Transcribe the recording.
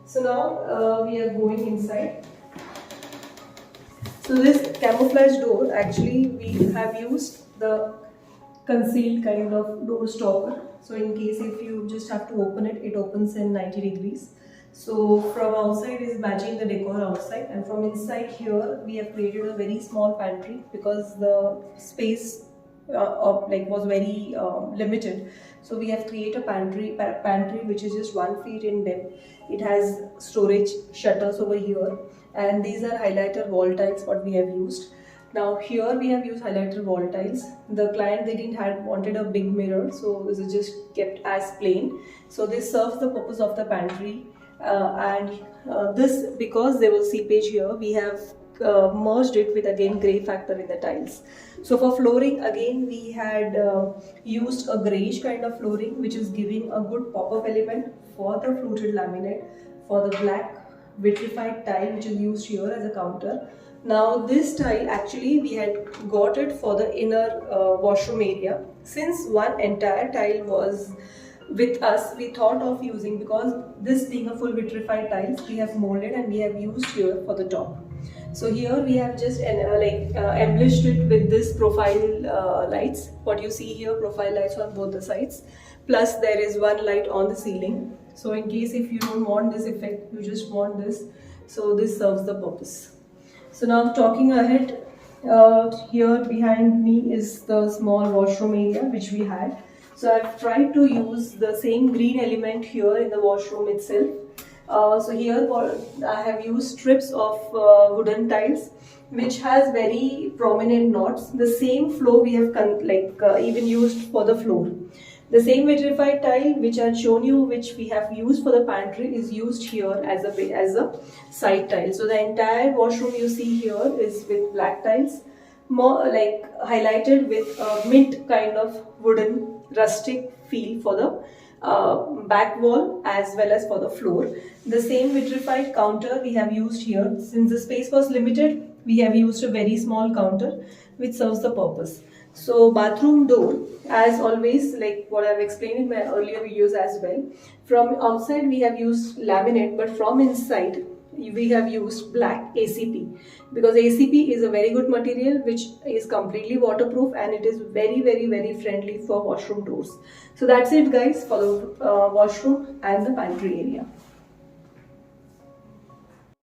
So now we are going inside. So this camouflage door, actually we have used the concealed kind of door stopper. So in case if you just have to open it, it opens in 90 degrees. So from outside is matching the decor outside, and from inside here we have created a very small pantry because the space was very limited. So we have created a pantry which is just 1 feet in depth. It has storage shutters over here, and these are highlighter wall tiles what we have used. Now here we have used highlighter wall tiles. The client, they didn't had wanted a big mirror, so this is just kept as plain. So this serves the purpose of the pantry, and this, because there was seepage here, we have merged it with again grey factor in the tiles. So for flooring, again we had used a greyish kind of flooring which is giving a good pop-up element for the fluted laminate, for the black vitrified tile which is used here as a counter. Now this tile, actually we had got it for the inner washroom area. Since one entire tile was with us, we thought of using, because this being a full vitrified tiles, we have molded and we have used here for the top. So here we have just embellished it with this profile lights. What you see here, profile lights on both the sides. Plus there is one light on the ceiling. So in case if you don't want this effect, you just want this. So this serves the purpose. So now talking ahead, here behind me is the small washroom area which we had. So I've tried to use the same green element here in the washroom itself. So here I have used strips of wooden tiles which has very prominent knots. The same flow we have even used for the floor. The same vitrified tile which I had shown you, which we have used for the pantry, is used here as a side tile. So the entire washroom you see here is with black tiles, more like highlighted with a mint kind of wooden rustic feel for the back wall as well as for the floor. The same vitrified counter we have used here. Since the space was limited, we have used a very small counter which serves the purpose. So bathroom door, as always, like what I've explained in my earlier videos as well, from outside we have used laminate, but from inside we have used black ACP, because ACP is a very good material which is completely waterproof and it is very friendly for washroom doors. So that's it guys for the washroom and the pantry area.